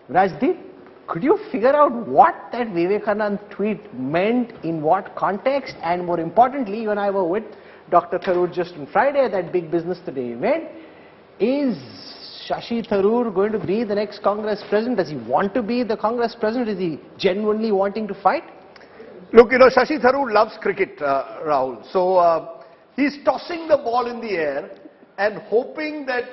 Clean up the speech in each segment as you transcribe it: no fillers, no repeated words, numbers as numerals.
Rajdeep, could you figure out what that Vivekanand tweet meant, in what context, and more importantly, you and I were with Dr. Tharoor just on Friday at that Big Business Today event. Is Shashi Tharoor going to be the next Congress president? Does he want to be the Congress president? Is he genuinely wanting to fight? Look, Shashi Tharoor loves cricket, Rahul. So he's tossing the ball in the air and hoping that,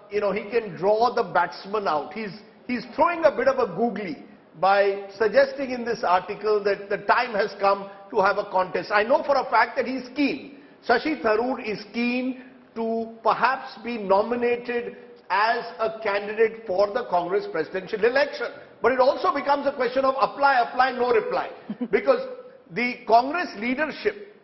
he can draw the batsman out. He's throwing a bit of a googly by suggesting in this article that the time has come to have a contest. I know for a fact that he's keen. Shashi Tharoor is keen to perhaps be nominated as a candidate for the Congress presidential election. But it also becomes a question of apply, no reply. Because the Congress leadership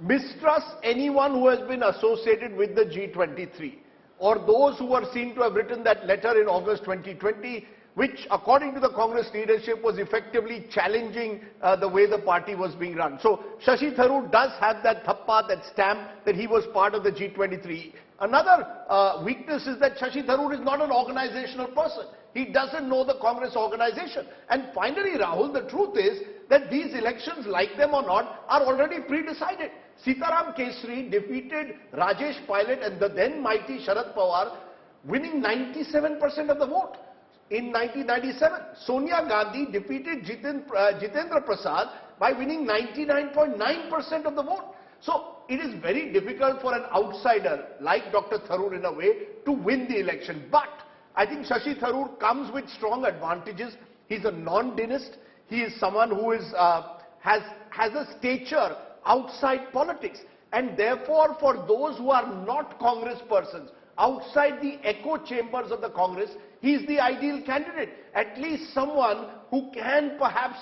mistrusts anyone who has been associated with the G23, or those who are seen to have written that letter in August 2020, which according to the Congress leadership was effectively challenging the way the party was being run. So Shashi Tharoor does have that thappa, that stamp that he was part of the G23. Another weakness is that Shashi Tharoor is not an organizational person. He doesn't know the Congress organization. And finally, Rahul, the truth is that these elections, like them or not, are already pre-decided. Sitaram Kesri defeated Rajesh Pilot and the then mighty Sharad Pawar, winning 97% of the vote in 1997. Sonia Gandhi defeated Jitendra Prasad by winning 99.9% of the vote. So it is very difficult for an outsider like Dr. Tharoor in a way to win the election. But I think Shashi Tharoor comes with strong advantages. He's a non-dynast. He is someone who is, has a stature outside politics. And therefore, for those who are not Congress persons, outside the echo chambers of the Congress, he is the ideal candidate. At least someone who can perhaps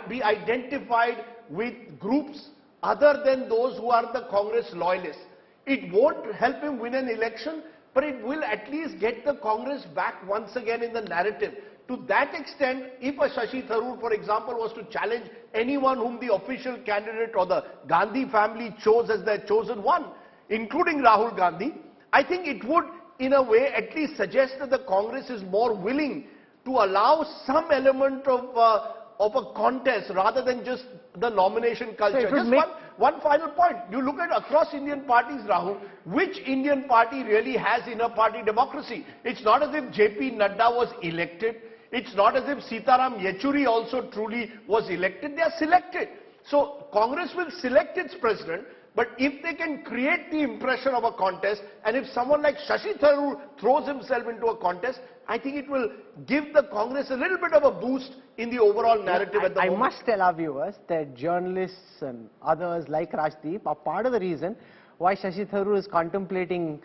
be identified with groups other than those who are the Congress loyalists. It won't help him win an election, but it will at least get the Congress back once again in the narrative. To that extent, if a Shashi Tharoor, for example, was to challenge anyone whom the official candidate or the Gandhi family chose as their chosen one, including Rahul Gandhi, I think it would, in a way, at least suggest that the Congress is more willing to allow some element of a contest rather than just the nomination culture. So just one final point. You look at across Indian parties, Rahul, which Indian party really has inner party democracy? It's not as if JP Nadda was elected. It's not as if Sitaram Yechuri also truly was elected. They are selected. So Congress will select its president. But if they can create the impression of a contest, and if someone like Shashi Tharoor throws himself into a contest, I think it will give the Congress a little bit of a boost in the overall narrative at the moment. I must tell our viewers that journalists and others like Rajdeep are part of the reason why Shashi Tharoor is contemplating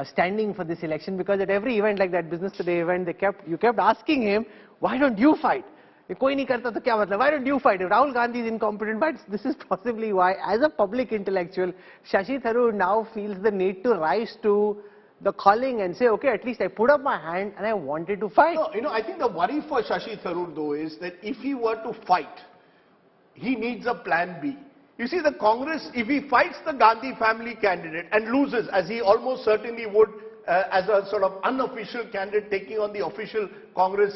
standing for this election, because at every event like that Business Today event, you kept asking him, why don't you fight? Why don't you fight? If Rahul Gandhi is incompetent, but this is possibly why, as a public intellectual, Shashi Tharoor now feels the need to rise to the calling and say, okay, at least I put up my hand and I wanted to fight. No, I think the worry for Shashi Tharoor, though, is that if he were to fight, he needs a plan B. You see, the Congress, if he fights the Gandhi family candidate and loses, as he almost certainly would, as a sort of unofficial candidate taking on the official Congress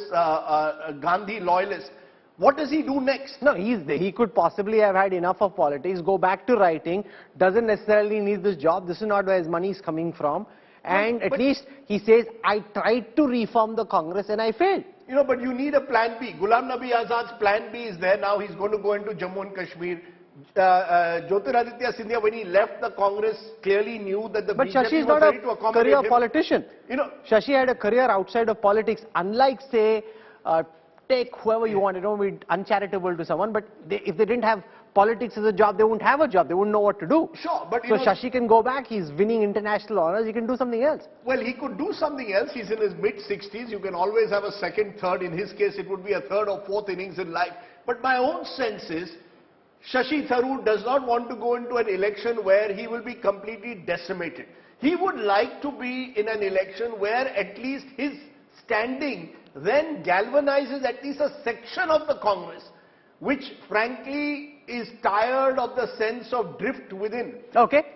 Gandhi loyalist, what does he do next? No, he could possibly have had enough of politics, go back to writing, doesn't necessarily need this job, this is not where his money is coming from, and at least he says, I tried to reform the Congress and I failed. But you need a plan B. Ghulam Nabi Azad's plan B is there now. He's going to go into Jammu and Kashmir. Jyotiraditya Scindia, when he left the Congress, clearly knew that the BJP was not ready to accommodate career him. Politician. Shashi had a career outside of politics, unlike, say, take whoever you want. I don't want to be uncharitable to someone, but if they didn't have politics as a job, they wouldn't have a job. They wouldn't know what to do. Sure, but so Shashi can go back. He's winning international honors. He can do something else. Well, he could do something else. He's in his mid-60s. You can always have a second, third. In his case, it would be a third or fourth innings in life. But my own sense is, Shashi Tharoor does not want to go into an election where he will be completely decimated. He would like to be in an election where at least his standing then galvanizes at least a section of the Congress, which frankly is tired of the sense of drift within. Okay.